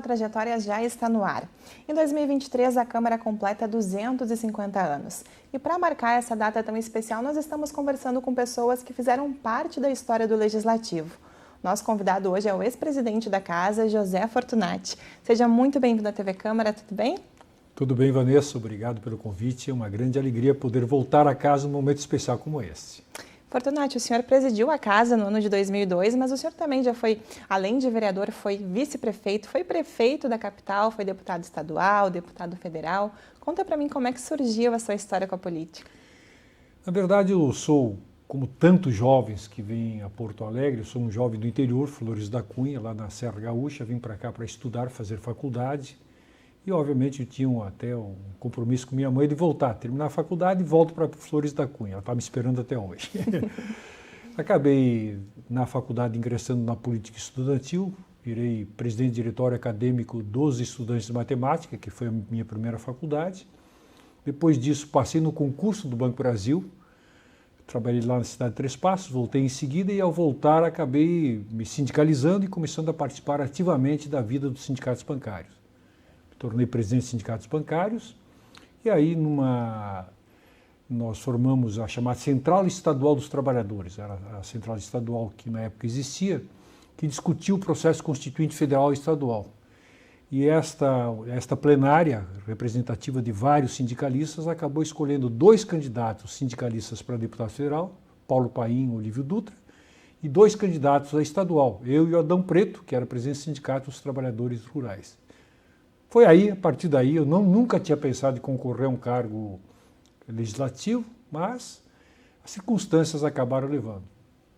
trajetória já está no ar. Em 2023, a Câmara completa 250 anos. E para marcar essa data tão especial, nós estamos conversando com pessoas que fizeram parte da história do Legislativo. Nosso convidado hoje é o ex-presidente da Casa, José Fortunati. Seja muito bem-vindo à TV Câmara, tudo bem? Tudo bem, Vanessa, obrigado pelo convite. É uma grande alegria poder voltar a casa num momento especial como esse. Fortunati, o senhor presidiu a Casa no ano de 2002, mas o senhor também já foi, além de vereador, foi vice-prefeito, foi prefeito da capital, foi deputado estadual, deputado federal. Conta para mim como é que surgiu a sua história com a política. Na verdade, eu sou, como tantos jovens que vêm a Porto Alegre, eu sou um jovem do interior, Flores da Cunha, lá na Serra Gaúcha, vim para cá para estudar, fazer faculdade. E, obviamente, eu tinha até um compromisso com minha mãe de voltar, terminar a faculdade e volto para Flores da Cunha. Ela está me esperando até hoje. Acabei, na faculdade, ingressando na política estudantil, virei presidente diretório acadêmico dos estudantes de matemática, que foi a minha primeira faculdade. Depois disso, passei no concurso do Banco Brasil, trabalhei lá na cidade de Três Passos, voltei em seguida e, ao voltar, acabei me sindicalizando e começando a participar ativamente da vida dos sindicatos bancários. Tornei presidente de sindicatos bancários e aí nós formamos a chamada Central Estadual dos Trabalhadores, era a central estadual que na época existia, que discutia o processo constituinte federal e estadual. E esta plenária, representativa de vários sindicalistas, acabou escolhendo 2 candidatos sindicalistas para deputado federal, Paulo Paim e Olívio Dutra, e 2 candidatos a estadual, eu e o Adão Preto, que era presidente do Sindicato dos Trabalhadores Rurais. Foi aí, a partir daí, eu nunca tinha pensado em concorrer a um cargo legislativo, mas as circunstâncias acabaram levando.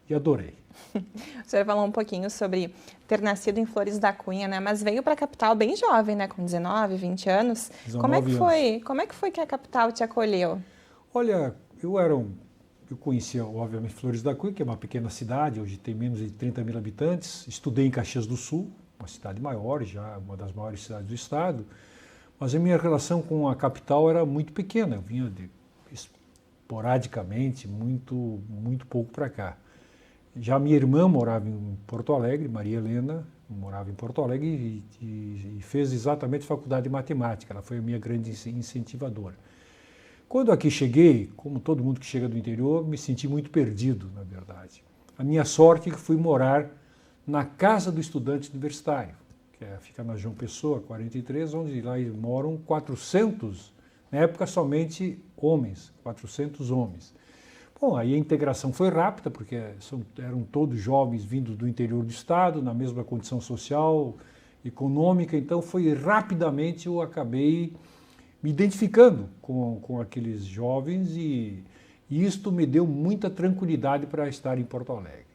E adorei. O senhor falou um pouquinho sobre ter nascido em Flores da Cunha, né? Mas veio para a capital bem jovem, né? Com 19, 20 anos. 19 Como é que foi que a capital te acolheu? Olha, eu conhecia, obviamente, Flores da Cunha, que é uma pequena cidade, hoje tem menos de 30 mil habitantes. Estudei em Caxias do Sul, uma cidade maior, já uma das maiores cidades do estado, mas a minha relação com a capital era muito pequena, eu vinha esporadicamente, muito pouco para cá. Já minha irmã morava em Porto Alegre, Maria Helena, morava em Porto Alegre e fez exatamente faculdade de matemática, ela foi a minha grande incentivadora. Quando aqui cheguei, como todo mundo que chega do interior, me senti muito perdido, na verdade. A minha sorte é que fui morar na Casa do Estudante Universitário, que fica na João Pessoa, 43, onde lá moram 400, na época somente homens, 400 homens. Bom, aí a integração foi rápida, porque eram todos jovens vindos do interior do estado, na mesma condição social, econômica, então rapidamente eu acabei me identificando com aqueles jovens e isto me deu muita tranquilidade para estar em Porto Alegre.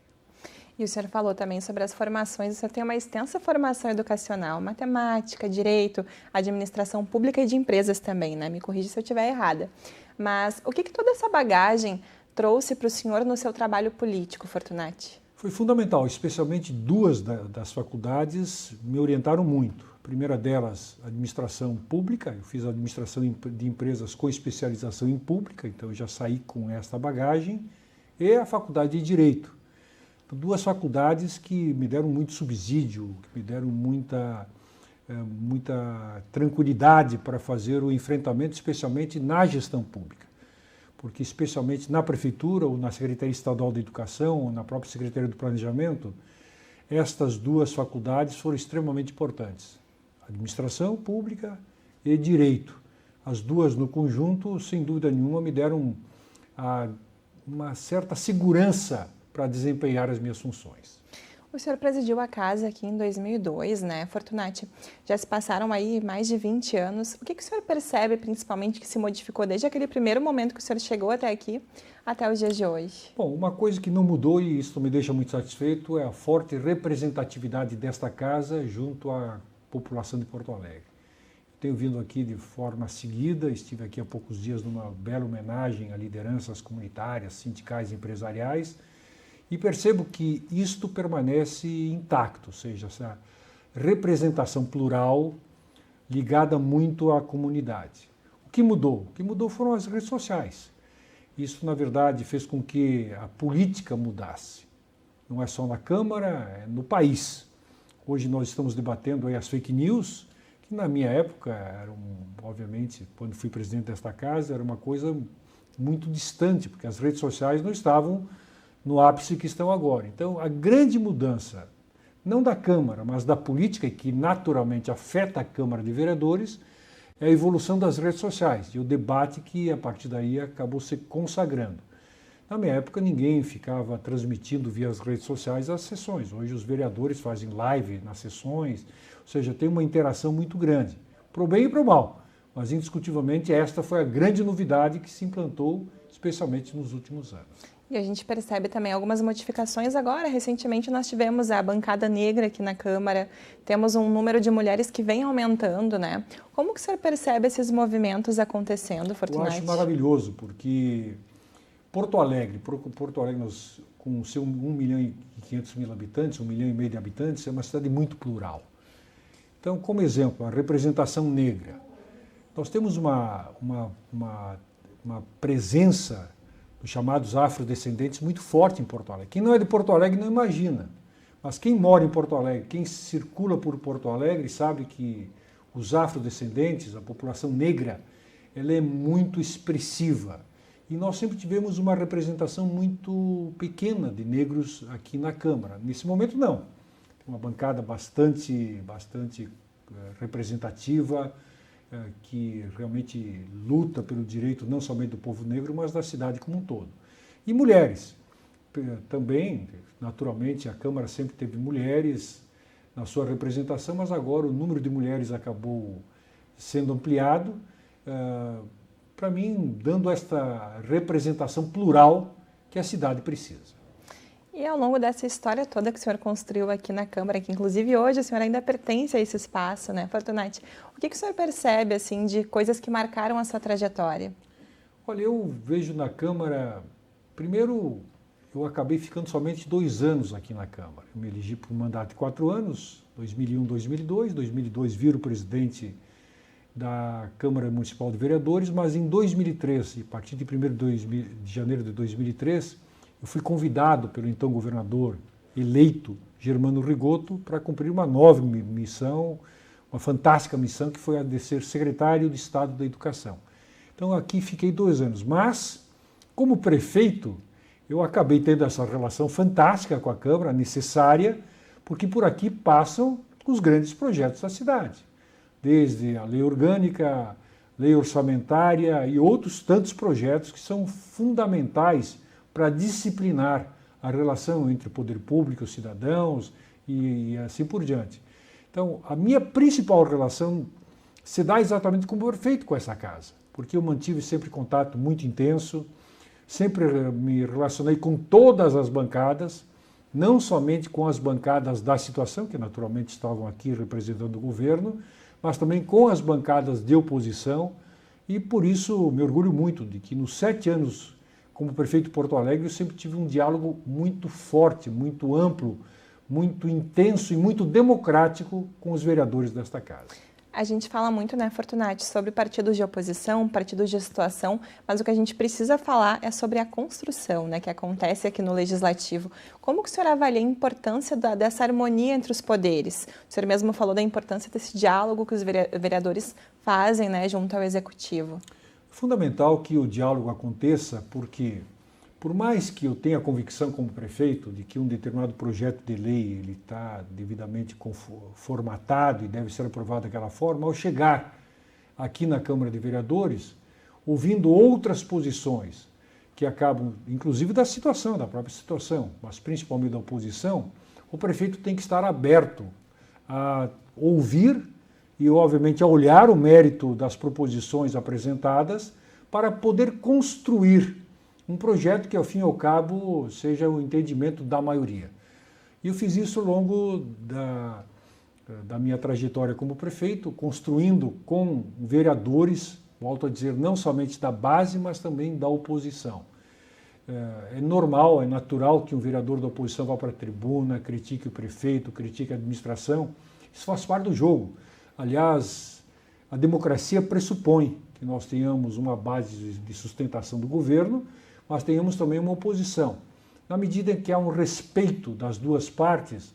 E o senhor falou também sobre as formações, o senhor tem uma extensa formação educacional, matemática, direito, administração pública e de empresas também, né? Me corrija se eu estiver errada. Mas o que toda essa bagagem trouxe para o senhor no seu trabalho político, Fortunati? Foi fundamental, especialmente 2 das faculdades me orientaram muito. A primeira delas, administração pública, eu fiz administração de empresas com especialização em pública, então eu já saí com essa bagagem, e a faculdade de Direito. 2 faculdades que me deram muito subsídio, que me deram muita tranquilidade para fazer o enfrentamento, especialmente na gestão pública. Porque especialmente na Prefeitura, ou na Secretaria Estadual da Educação, ou na própria Secretaria do Planejamento, estas 2 faculdades foram extremamente importantes. Administração Pública e Direito. As 2 no conjunto, sem dúvida nenhuma, me deram uma certa segurança para desempenhar as minhas funções. O senhor presidiu a Casa aqui em 2002, né, Fortunati? Já se passaram aí mais de 20 anos. O que o senhor percebe, principalmente, que se modificou desde aquele primeiro momento que o senhor chegou até aqui, até os dias de hoje? Bom, uma coisa que não mudou, e isso me deixa muito satisfeito, é a forte representatividade desta Casa junto à população de Porto Alegre. Tenho vindo aqui de forma seguida, estive aqui há poucos dias numa bela homenagem a lideranças comunitárias, sindicais e empresariais, e percebo que isto permanece intacto, ou seja, essa representação plural ligada muito à comunidade. O que mudou? O que mudou foram as redes sociais. Isso, na verdade, fez com que a política mudasse. Não é só na Câmara, é no país. Hoje nós estamos debatendo aí as fake news, que na minha época, obviamente, quando fui presidente desta casa, era uma coisa muito distante, porque as redes sociais não estavam no ápice que estão agora. Então, a grande mudança, não da Câmara, mas da política, que naturalmente afeta a Câmara de Vereadores, é a evolução das redes sociais e o debate que, a partir daí, acabou se consagrando. Na minha época, ninguém ficava transmitindo via as redes sociais as sessões. Hoje, os vereadores fazem live nas sessões, ou seja, tem uma interação muito grande, para o bem e para o mal. Mas, indiscutivelmente, esta foi a grande novidade que se implantou, especialmente nos últimos anos. E a gente percebe também algumas modificações agora. Recentemente nós tivemos a bancada negra aqui na Câmara, temos um número de mulheres que vem aumentando, né? Como que o senhor percebe esses movimentos acontecendo, Fortunati? Eu acho maravilhoso, porque Porto Alegre, nós, com o seu 1.500.000 habitantes, 1,5 milhão de habitantes, é uma cidade muito plural. Então, como exemplo, a representação negra. Nós temos uma presença dos chamados afrodescendentes muito forte em Porto Alegre. Quem não é de Porto Alegre não imagina, mas quem mora em Porto Alegre, quem circula por Porto Alegre, sabe que os afrodescendentes, a população negra, ela é muito expressiva. E nós sempre tivemos uma representação muito pequena de negros aqui na Câmara. Nesse momento, não. Tem uma bancada bastante representativa, que realmente luta pelo direito não somente do povo negro, mas da cidade como um todo. E mulheres. Também, naturalmente, a Câmara sempre teve mulheres na sua representação, mas agora o número de mulheres acabou sendo ampliado, para mim, dando esta representação plural que a cidade precisa. E ao longo dessa história toda que o senhor construiu aqui na Câmara, que inclusive hoje o senhor ainda pertence a esse espaço, né, Fortunati? O que o senhor percebe, assim, de coisas que marcaram a sua trajetória? Olha, eu vejo na Câmara, primeiro, eu acabei ficando somente 2 anos aqui na Câmara. Eu me elegi por um mandato de 4 anos, 2001, 2002. 2002 viro presidente da Câmara Municipal de Vereadores, mas em 2003, a partir de 1º de janeiro de 2003, eu fui convidado pelo então governador eleito, Germano Rigoto, para cumprir uma nova missão, uma fantástica missão, que foi a de ser secretário de Estado da Educação. Então aqui fiquei 2 anos, mas como prefeito eu acabei tendo essa relação fantástica com a Câmara, necessária, porque por aqui passam os grandes projetos da cidade, desde a lei orgânica, lei orçamentária e outros tantos projetos que são fundamentais para disciplinar a relação entre o poder público, os cidadãos e assim por diante. Então, a minha principal relação se dá exatamente como prefeito com essa casa, porque eu mantive sempre contato muito intenso, sempre me relacionei com todas as bancadas, não somente com as bancadas da situação, que naturalmente estavam aqui representando o governo, mas também com as bancadas de oposição, e por isso me orgulho muito de que nos 7 anos como prefeito de Porto Alegre, eu sempre tive um diálogo muito forte, muito amplo, muito intenso e muito democrático com os vereadores desta casa. A gente fala muito, né, Fortunati, sobre partidos de oposição, partidos de situação, mas o que a gente precisa falar é sobre a construção, né, que acontece aqui no Legislativo. Como que o senhor avalia a importância dessa harmonia entre os poderes? O senhor mesmo falou da importância desse diálogo que os vereadores fazem, né, junto ao Executivo. É fundamental que o diálogo aconteça, porque por mais que eu tenha a convicção como prefeito de que um determinado projeto de lei ele está devidamente formatado e deve ser aprovado daquela forma, ao chegar aqui na Câmara de Vereadores, ouvindo outras posições que acabam, inclusive da própria situação, mas principalmente da oposição, o prefeito tem que estar aberto a ouvir e, obviamente, a olhar o mérito das proposições apresentadas para poder construir um projeto que, ao fim e ao cabo, seja o entendimento da maioria. E eu fiz isso ao longo da minha trajetória como prefeito, construindo com vereadores, volto a dizer, não somente da base, mas também da oposição. É normal, é natural que um vereador da oposição vá para a tribuna, critique o prefeito, critique a administração. Isso faz parte do jogo. Aliás, a democracia pressupõe que nós tenhamos uma base de sustentação do governo, mas tenhamos também uma oposição. Na medida em que há um respeito das duas partes,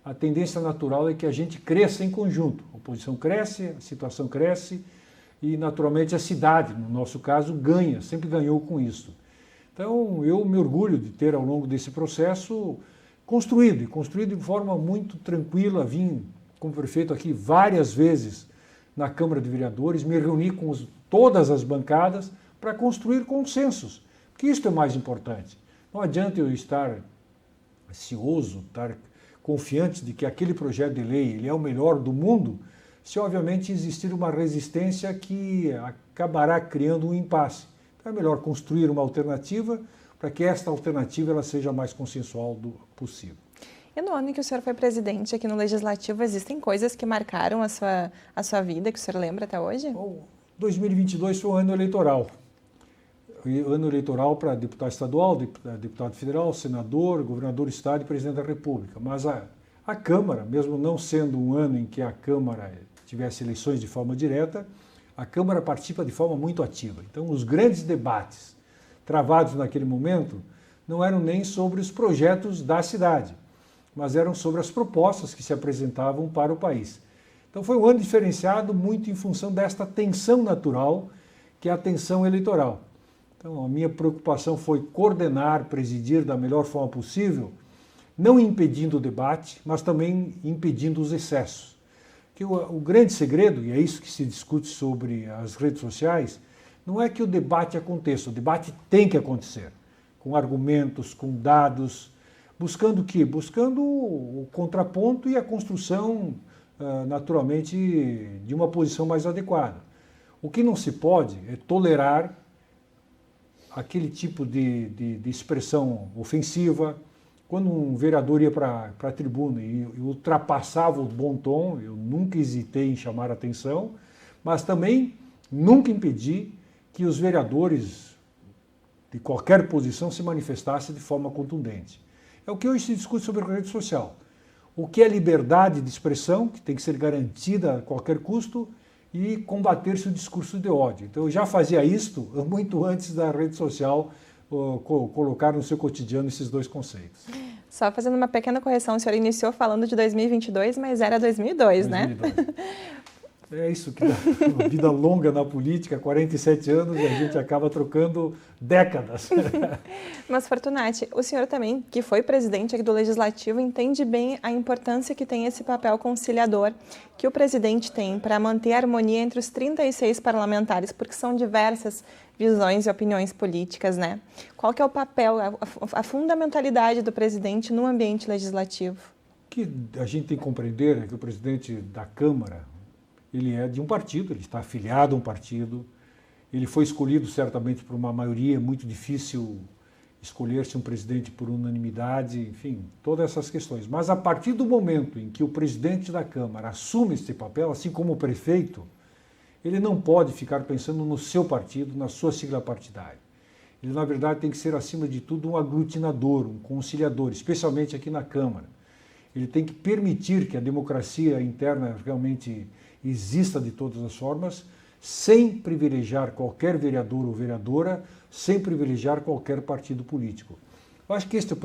a tendência natural é que a gente cresça em conjunto. A oposição cresce, a situação cresce e, naturalmente, a cidade, no nosso caso, ganha, sempre ganhou com isso. Então, eu me orgulho de ter, ao longo desse processo, construído de forma muito tranquila. Vim como prefeito aqui várias vezes na Câmara de Vereadores, me reuni com todas as bancadas para construir consensos, porque isso é mais importante. Não adianta eu estar ansioso, estar confiante de que aquele projeto de lei ele é o melhor do mundo, se obviamente existir uma resistência que acabará criando um impasse. Então é melhor construir uma alternativa para que esta alternativa ela seja mais consensual possível. E no ano em que o senhor foi presidente aqui no Legislativo, existem coisas que marcaram a sua vida, que o senhor lembra até hoje? Bom, 2022 foi um ano eleitoral. Ano eleitoral para deputado estadual, deputado federal, senador, governador do estado e presidente da República. Mas a Câmara, mesmo não sendo um ano em que a Câmara tivesse eleições de forma direta, a Câmara participa de forma muito ativa. Então, os grandes debates travados naquele momento não eram nem sobre os projetos da cidade, mas eram sobre as propostas que se apresentavam para o país. Então, foi um ano diferenciado muito em função desta tensão natural, que é a tensão eleitoral. Então, a minha preocupação foi coordenar, presidir da melhor forma possível, não impedindo o debate, mas também impedindo os excessos. Porque o grande segredo, e é isso que se discute sobre as redes sociais, não é que o debate aconteça, o debate tem que acontecer, com argumentos, com dados, buscando o quê? Buscando o contraponto e a construção, naturalmente, de uma posição mais adequada. O que não se pode é tolerar aquele tipo de expressão ofensiva. Quando um vereador ia para a tribuna e ultrapassava o bom tom, eu nunca hesitei em chamar a atenção, mas também nunca impedi que os vereadores de qualquer posição se manifestassem de forma contundente. É o que hoje se discute sobre a rede social. O que é liberdade de expressão, que tem que ser garantida a qualquer custo, e combater-se o discurso de ódio. Então, eu já fazia isto muito antes da rede social colocar no seu cotidiano esses dois conceitos. Só fazendo uma pequena correção, o senhor iniciou falando de 2022, mas era 2002, 2002. Né? É isso que dá uma vida longa na política, 47 anos, e a gente acaba trocando décadas. Mas, Fortunati, o senhor também, que foi presidente aqui do Legislativo, entende bem a importância que tem esse papel conciliador que o presidente tem para manter a harmonia entre os 36 parlamentares, porque são diversas visões e opiniões políticas, né? Qual que é o papel, a fundamentalidade do presidente no ambiente legislativo? O que a gente tem que compreender é que o presidente da Câmara, ele é de um partido, ele está afiliado a um partido, ele foi escolhido certamente por uma maioria, é muito difícil escolher-se um presidente por unanimidade, enfim, todas essas questões. Mas a partir do momento em que o presidente da Câmara assume esse papel, assim como o prefeito, ele não pode ficar pensando no seu partido, na sua sigla partidária. Ele, na verdade, tem que ser, acima de tudo, um aglutinador, um conciliador, especialmente aqui na Câmara. Ele tem que permitir que a democracia interna realmente exista de todas as formas, sem privilegiar qualquer vereador ou vereadora, sem privilegiar qualquer partido político. Eu acho que esta é a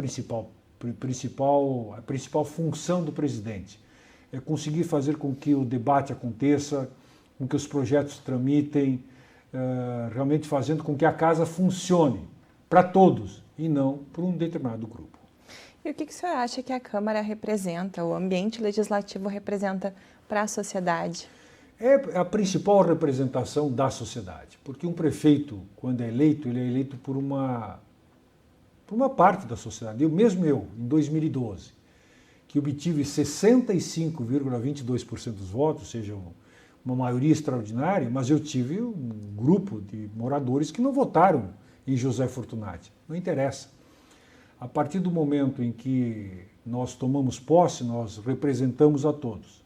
principal função do presidente, é conseguir fazer com que o debate aconteça, com que os projetos tramitem, realmente fazendo com que a casa funcione para todos e não para um determinado grupo. E o que o senhor acha que a Câmara representa, o ambiente legislativo representa para a sociedade? É a principal representação da sociedade, porque um prefeito, quando é eleito, ele é eleito por uma parte da sociedade. Mesmo eu, em 2012, que obtive 65,22% dos votos, ou seja, uma maioria extraordinária, mas eu tive um grupo de moradores que não votaram em José Fortunati. Não interessa. A partir do momento em que nós tomamos posse, nós representamos a todos.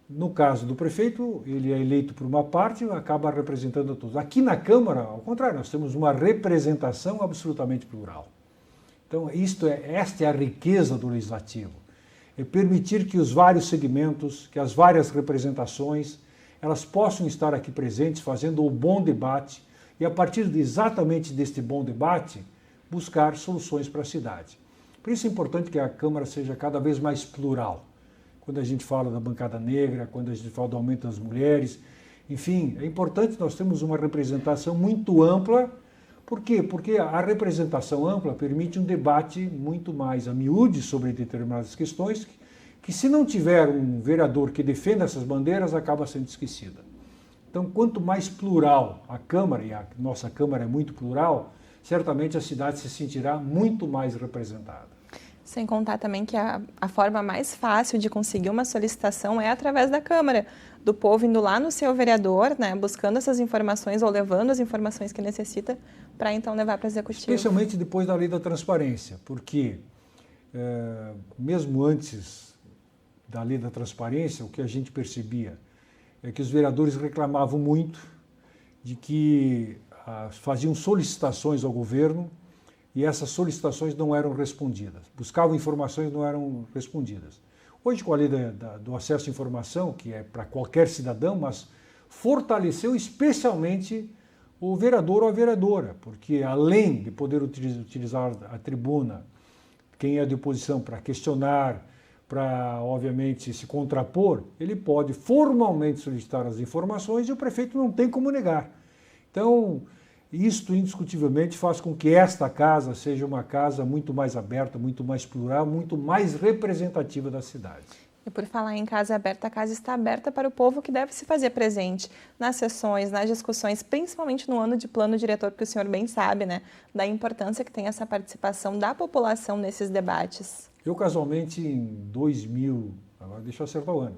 No caso do prefeito, ele é eleito por uma parte e acaba representando a todos. Aqui na Câmara, ao contrário, nós temos uma representação absolutamente plural. Então, esta é a riqueza do Legislativo. É permitir que os vários segmentos, que as várias representações, elas possam estar aqui presentes, fazendo o bom debate e, a partir exatamente deste bom debate, buscar soluções para a cidade. Por isso é importante que a Câmara seja cada vez mais plural. Quando a gente fala da bancada negra, quando a gente fala do aumento das mulheres, enfim, é importante nós termos uma representação muito ampla. Por quê? Porque a representação ampla permite um debate muito mais a miúde sobre determinadas questões, que se não tiver um vereador que defenda essas bandeiras, acaba sendo esquecida. Então, quanto mais plural a Câmara, e a nossa Câmara é muito plural, certamente a cidade se sentirá muito mais representada. Sem contar também que a forma mais fácil de conseguir uma solicitação é através da Câmara, do povo indo lá no seu vereador, né, buscando essas informações ou levando as informações que necessita para então levar para o Executivo. Especialmente depois da Lei da Transparência, porque mesmo antes da Lei da Transparência, o que a gente percebia é que os vereadores reclamavam muito de que faziam solicitações ao governo e essas solicitações não eram respondidas. Buscavam informações e não eram respondidas. Hoje, com a lei do acesso à informação, que é para qualquer cidadão, mas fortaleceu especialmente o vereador ou a vereadora, porque além de poder utilizar a tribuna, quem é de oposição, para questionar, para, obviamente, se contrapor, ele pode formalmente solicitar as informações e o prefeito não tem como negar. Então, isto indiscutivelmente faz com que esta casa seja uma casa muito mais aberta, muito mais plural, muito mais representativa da cidade. E por falar em casa aberta, a casa está aberta para o povo que deve se fazer presente nas sessões, nas discussões, principalmente no ano de plano diretor, porque o senhor bem sabe, né, da importância que tem essa participação da população nesses debates. Eu, casualmente, em 2000, deixa eu acertar o ano,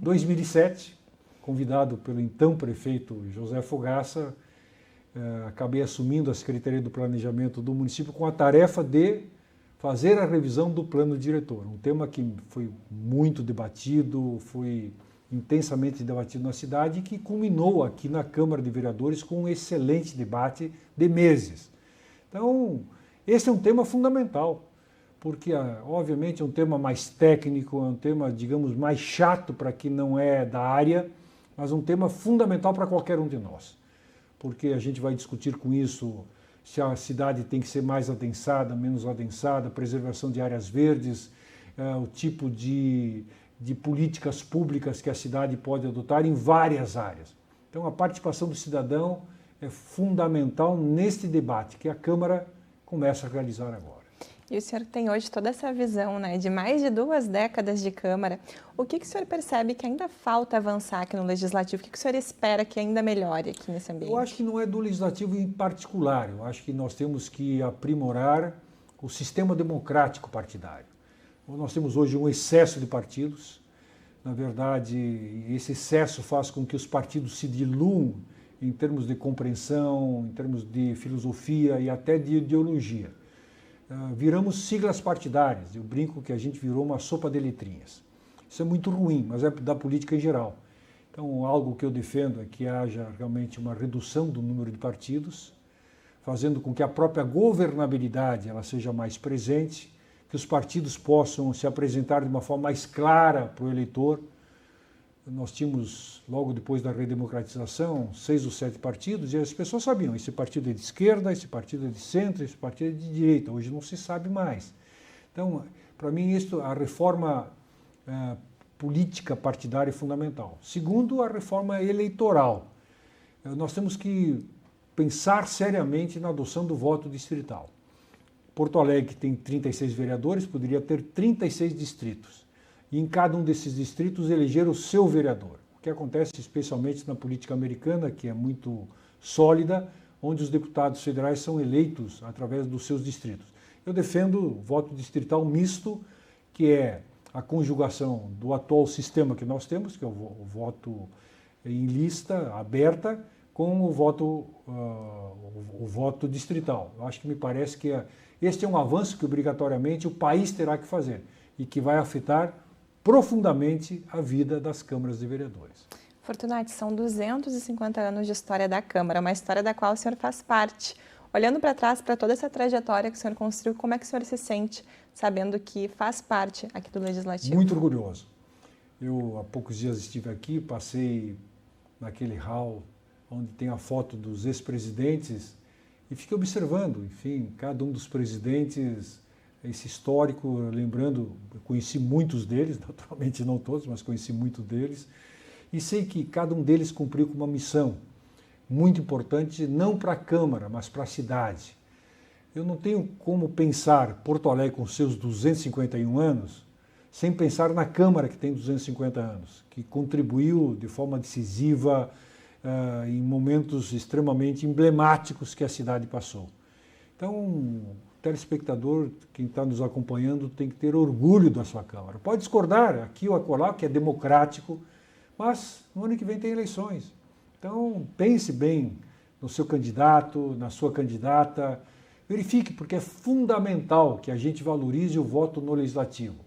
2007, convidado pelo então prefeito José Fogaça, acabei assumindo a Secretaria do Planejamento do município com a tarefa de fazer a revisão do plano diretor, um tema que foi muito debatido, foi intensamente debatido na cidade e que culminou aqui na Câmara de Vereadores com um excelente debate de meses. Então, esse é um tema fundamental, porque, obviamente, é um tema mais técnico, é um tema, digamos, mais chato para quem não é da área, mas um tema fundamental para qualquer um de nós. Porque a gente vai discutir com isso se a cidade tem que ser mais adensada, menos adensada, preservação de áreas verdes, o tipo de políticas públicas que a cidade pode adotar em várias áreas. Então, a participação do cidadão é fundamental neste debate que a Câmara começa a realizar agora. E o senhor tem hoje toda essa visão, né, de mais de 2 décadas de Câmara. O que o senhor percebe que ainda falta avançar aqui no Legislativo? O que o senhor espera que ainda melhore aqui nesse ambiente? Eu acho que não é do Legislativo em particular. Eu acho que nós temos que aprimorar o sistema democrático partidário. Nós temos hoje um excesso de partidos. Na verdade, esse excesso faz com que os partidos se diluam em termos de compreensão, em termos de filosofia e até de ideologia. Viramos siglas partidárias. Eu brinco que a gente virou uma sopa de letrinhas. Isso é muito ruim, mas é da política em geral. Então, algo que eu defendo é que haja realmente uma redução do número de partidos, fazendo com que a própria governabilidade ela seja mais presente, que os partidos possam se apresentar de uma forma mais clara para o eleitor. Nós tínhamos, logo depois da redemocratização, 6 ou 7 partidos, e as pessoas sabiam, esse partido é de esquerda, esse partido é de centro, esse partido é de direita. Hoje não se sabe mais. Então, para mim, a reforma política partidária é fundamental. Segundo, a reforma eleitoral. Nós temos que pensar seriamente na adoção do voto distrital. Porto Alegre, que tem 36 vereadores, poderia ter 36 distritos. E em cada um desses distritos eleger o seu vereador. O que acontece especialmente na política americana, que é muito sólida, onde os deputados federais são eleitos através dos seus distritos. Eu defendo o voto distrital misto, que é a conjugação do atual sistema que nós temos, que é o voto em lista aberta, com o voto distrital. Eu acho que me parece que este é um avanço que obrigatoriamente o país terá que fazer e que vai afetar profundamente a vida das câmaras de vereadores. Fortunati, são 250 anos de história da Câmara, uma história da qual o senhor faz parte. Olhando para trás, para toda essa trajetória que o senhor construiu, como é que o senhor se sente sabendo que faz parte aqui do Legislativo? Muito orgulhoso. Eu, há poucos dias, estive aqui, passei naquele hall onde tem a foto dos ex-presidentes e fiquei observando, enfim, cada um dos presidentes esse histórico, lembrando, eu conheci muitos deles, naturalmente não todos, mas conheci muitos deles, e sei que cada um deles cumpriu com uma missão muito importante, não para a Câmara, mas para a cidade. Eu não tenho como pensar Porto Alegre com seus 251 anos sem pensar na Câmara, que tem 250 anos, que contribuiu de forma decisiva em momentos extremamente emblemáticos que a cidade passou. Então, o telespectador, quem está nos acompanhando, tem que ter orgulho da sua Câmara. Pode discordar aqui ou acolá, que é democrático, mas no ano que vem tem eleições. Então, pense bem no seu candidato, na sua candidata, verifique, porque é fundamental que a gente valorize o voto no legislativo.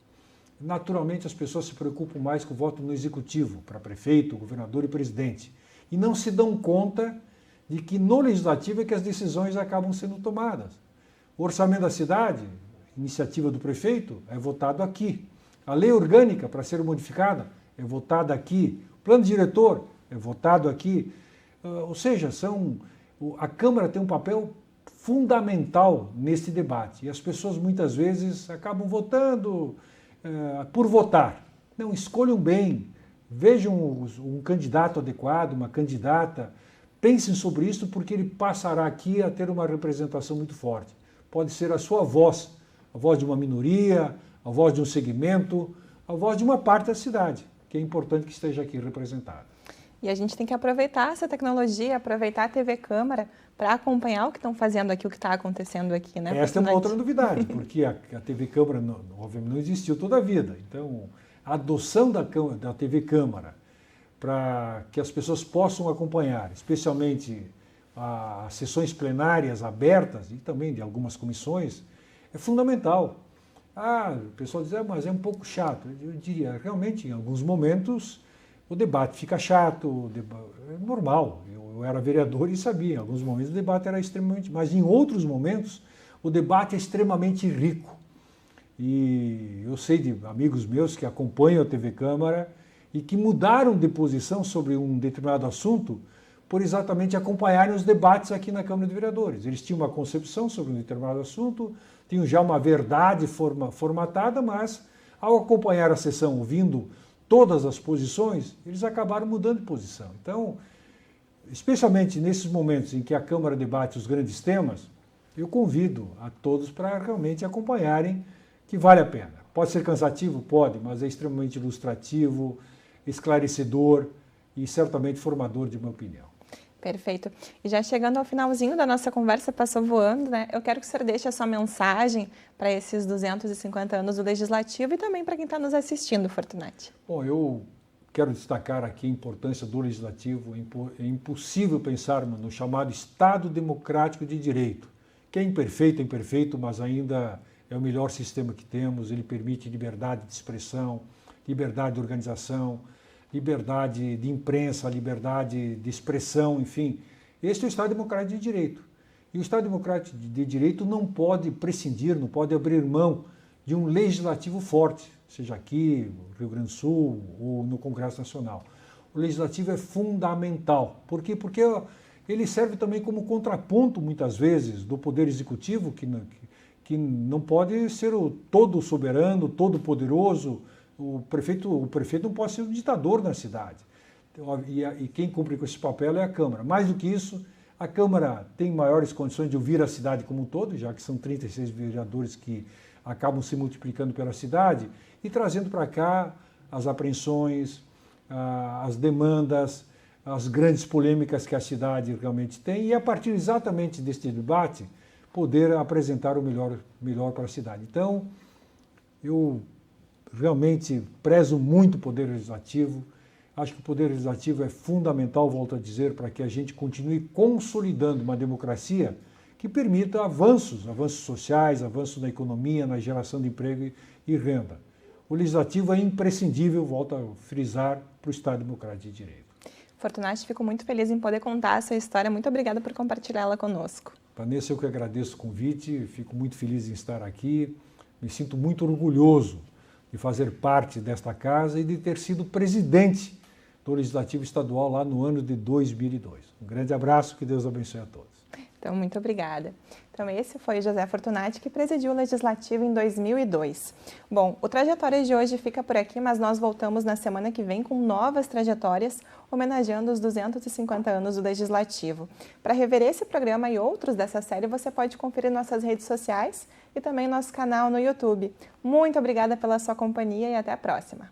Naturalmente, as pessoas se preocupam mais com o voto no executivo, para prefeito, governador e presidente, e não se dão conta de que no legislativo é que as decisões acabam sendo tomadas. O orçamento da cidade, iniciativa do prefeito, é votado aqui. A lei orgânica, para ser modificada, é votada aqui. O plano diretor é votado aqui. Ou seja, a Câmara tem um papel fundamental nesse debate. E as pessoas muitas vezes acabam votando por votar. Não, escolham bem, vejam um candidato adequado, uma candidata, pensem sobre isso, porque ele passará aqui a ter uma representação muito forte. Pode ser a sua voz, a voz de uma minoria, a voz de um segmento, a voz de uma parte da cidade, que é importante que esteja aqui representada. E a gente tem que aproveitar essa tecnologia, aproveitar a TV Câmara para acompanhar o que estão fazendo aqui, o que está acontecendo aqui, né? Esta é uma outra novidade, porque a TV Câmara, obviamente, não existiu toda a vida. Então, a adoção da TV Câmara para que as pessoas possam acompanhar, especialmente as sessões plenárias abertas e também de algumas comissões, é fundamental. O pessoal diz, mas é um pouco chato. Eu diria, realmente, em alguns momentos, o debate fica chato, é normal. Eu era vereador e sabia, em alguns momentos o debate era extremamente... Mas em outros momentos, o debate é extremamente rico. E eu sei de amigos meus que acompanham a TV Câmara e que mudaram de posição sobre um determinado assunto por exatamente acompanharem os debates aqui na Câmara de Vereadores. Eles tinham uma concepção sobre um determinado assunto, tinham já uma verdade formatada, mas ao acompanhar a sessão, ouvindo todas as posições, eles acabaram mudando de posição. Então, especialmente nesses momentos em que a Câmara debate os grandes temas, eu convido a todos para realmente acompanharem, que vale a pena. Pode ser cansativo? Pode, mas é extremamente ilustrativo, esclarecedor e certamente formador de uma opinião. Perfeito. E já chegando ao finalzinho da nossa conversa, passou voando, né? Eu quero que o senhor deixe a sua mensagem para esses 250 anos do Legislativo e também para quem está nos assistindo, Fortunati. Bom, eu quero destacar aqui a importância do Legislativo. É impossível pensar no chamado Estado Democrático de Direito, que é imperfeito, mas ainda é o melhor sistema que temos. Ele permite liberdade de expressão, liberdade de organização, liberdade de imprensa, liberdade de expressão, enfim. Esse é o Estado Democrático de Direito. E o Estado Democrático de Direito não pode prescindir, não pode abrir mão de um legislativo forte, seja aqui, no Rio Grande do Sul ou no Congresso Nacional. O legislativo é fundamental. Por quê? Porque ele serve também como contraponto, muitas vezes, do Poder Executivo, que não pode ser o todo soberano, todo poderoso. O prefeito não pode ser um ditador na cidade. E quem cumpre com esse papel é a Câmara. Mais do que isso, a Câmara tem maiores condições de ouvir a cidade como um todo, já que são 36 vereadores que acabam se multiplicando pela cidade, e trazendo para cá as apreensões, as demandas, as grandes polêmicas que a cidade realmente tem, e a partir exatamente deste debate, poder apresentar o melhor para a cidade. Então, eu realmente prezo muito o Poder Legislativo. Acho que o Poder Legislativo é fundamental, volto a dizer, para que a gente continue consolidando uma democracia que permita avanços sociais, avanços na economia, na geração de emprego e renda. O Legislativo é imprescindível, volto a frisar, para o Estado Democrático de Direito. Fortunati, fico muito feliz em poder contar a sua história. Muito obrigada por compartilhá-la conosco. Vanessa, eu que agradeço o convite, fico muito feliz em estar aqui, me sinto muito orgulhoso de fazer parte desta casa e de ter sido presidente do Legislativo Estadual lá no ano de 2002. Um grande abraço, que Deus abençoe a todos. Então, muito obrigada. Então, esse foi o José Fortunati, que presidiu o Legislativo em 2002. Bom, o Trajetória de hoje fica por aqui, mas nós voltamos na semana que vem com novas trajetórias, homenageando os 250 anos do Legislativo. Para rever esse programa e outros dessa série, você pode conferir nossas redes sociais e também nosso canal no YouTube. Muito obrigada pela sua companhia e até a próxima.